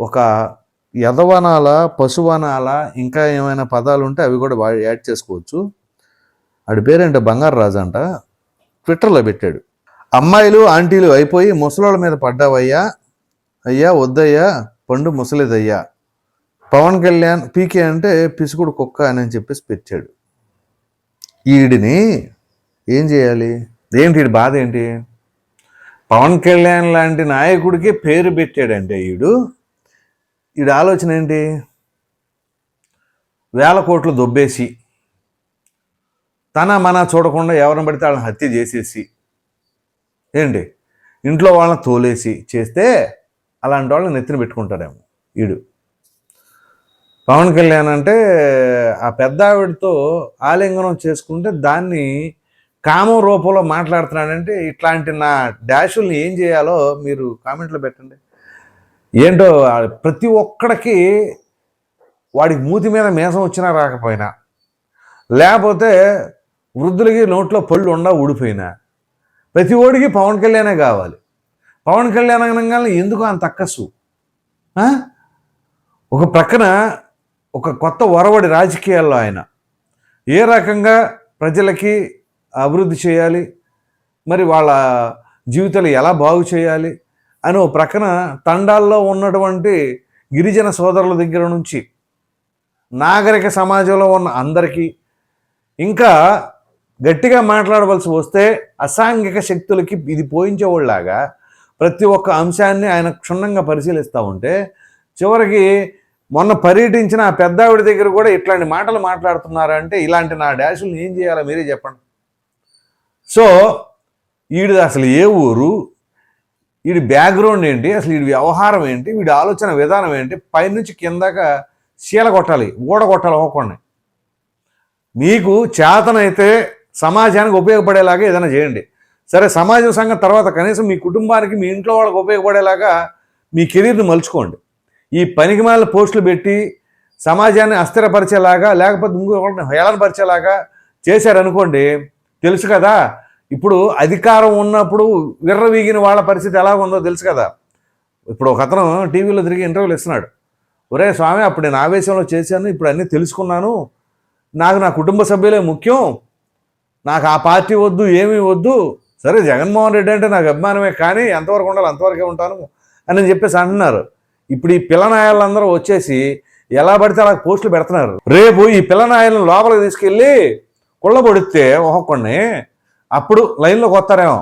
ఒక యదవనాల, పశువనాల, ఇంకా ఏమైనా పదాలు ఉంటే అవి కూడా యాడ్ చేసుకోవచ్చు. ఆడి పేరేంటో బంగారు రాజు అంట. ట్విట్టర్లో పెట్టాడు, అమ్మాయిలు ఆంటీలు అయిపోయి ముసలోళ్ళ మీద పడ్డావయ్యా, అయ్యా వద్దయ్యా, పండు ముసలిదయ్యా, పవన్ కళ్యాణ్ పీకే అంటే పిసుకుడు కుక్క అని చెప్పేసి పెట్టాడు. ఈడిని ఏం చేయాలి? ఏంటి వీడి బాధ ఏంటి? పవన్ కళ్యాణ్ లాంటి నాయకుడికి పేరు పెట్టాడంటే ఈడు ఆలోచన ఏంటి? వేల కోట్లు దొబ్బేసి మన చూడకుండా ఎవరిని పడితే వాళ్ళని హత్య చేసేసి ఏంటి ఇంట్లో వాళ్ళని తోలేసి చేస్తే అలాంటి వాళ్ళని నెత్తిన పెట్టుకుంటాడేమో ఈడు. పవన్ కళ్యాణ్ అంటే ఆ పెద్ద ఆవిడతో ఆలింగనం చేసుకుంటే దాన్ని కామం రూపంలో మాట్లాడుతున్నాడంటే ఇట్లాంటి నా డాషుల్ని ఏం చేయాలో మీరు కామెంట్లో పెట్టండి. ఏంటో ప్రతి ఒక్కడికి వాడికి మూతి మీద మేసం వచ్చినా రాకపోయినా, లేకపోతే వృద్ధులకి నోట్లో పళ్ళు ఉండా ఊడిపోయినా, ప్రతి ఓడికి పవన్ కళ్యాణే కావాలి. పవన్ కళ్యాణ్ అనగానే ఎందుకు అంత అక్కసు? ఒక ప్రక్కన ఒక కొత్త ఒరవడి రాజకీయాల్లో ఆయన ఏ రకంగా ప్రజలకి అభివృద్ధి చేయాలి, మరి వాళ్ళ జీవితాలు ఎలా బాగు చేయాలి అని ఓ ప్రక్కన తండాల్లో ఉన్నటువంటి గిరిజన సోదరుల దగ్గర నుంచి నాగరిక సమాజంలో ఉన్న అందరికీ, ఇంకా గట్టిగా మాట్లాడవలసి వస్తే అసాంఘిక శక్తులకి ఇది పోయించేవాళ్ళలాగా ప్రతి ఒక్క అంశాన్ని ఆయన క్షుణ్ణంగా పరిశీలిస్తూ ఉంటే చివరికి మొన్న పర్యటించిన ఆ పెద్దావిడ దగ్గర కూడా ఇట్లాంటి మాటలు మాట్లాడుతున్నారంటే ఇలాంటి నా డాషుల్ని ఏం చేయాలో మీరే చెప్పండి. సో వీడి అసలు ఏ ఊరు, వీడి బ్యాక్గ్రౌండ్ ఏంటి, అసలు వీడి వ్యవహారం ఏంటి, వీడి ఆలోచన విధానం ఏంటి, పైనుంచి కిందాక చీల కొట్టాలి, ఊడ కొట్టాలి ఒక్కొక్కడిని. మీకు చేతనైతే సమాజానికి ఉపయోగపడేలాగా ఏదైనా చేయండి. సరే సమాజం సంగతి తర్వాత, కనీసం మీ కుటుంబానికి మీ ఇంట్లో వాళ్ళకి ఉపయోగపడేలాగా మీ కెరీర్ని మలుచుకోండి. ఈ పనికిమాలిన పోస్టులు పెట్టి సమాజాన్ని అస్థిరపరిచేలాగా లేకపోతే ఇంకొకరిని హేళనపరిచేలాగా చేశారనుకోండి, తెలుసు కదా ఇప్పుడు అధికారం ఉన్నప్పుడు విర్రవీగిన వాళ్ళ పరిస్థితి ఎలా ఉందో తెలుసు కదా. ఇప్పుడు ఒక అతను టీవీలో తిరిగి ఇంటర్వ్యూలు ఇస్తున్నాడు, ఒరే స్వామి అప్పుడు నేను ఆవేశంలో చేశాను, ఇప్పుడు అన్నీ తెలుసుకున్నాను, నాకు నా కుటుంబ సభ్యులే ముఖ్యం, నాకు ఆ పార్టీ వద్దు ఏమీ వద్దు, సరే జగన్మోహన్ రెడ్డి అంటే నాకు అభిమానమే కానీ ఎంతవరకు ఉండాలి అంతవరకే ఉంటాను అని చెప్పేసి అంటున్నారు. ఇప్పుడు ఈ పిల్లనాయాలందరూ వచ్చేసి ఎలా పడితే అలా పోస్టులు పెడుతున్నారు. రేపు ఈ పిల్లనాయాలను లోపలికి తీసుకెళ్ళి కుళ్ళబొడితే ఒక్కొక్కడిని అప్పుడు లైన్లోకి వస్తారేమో.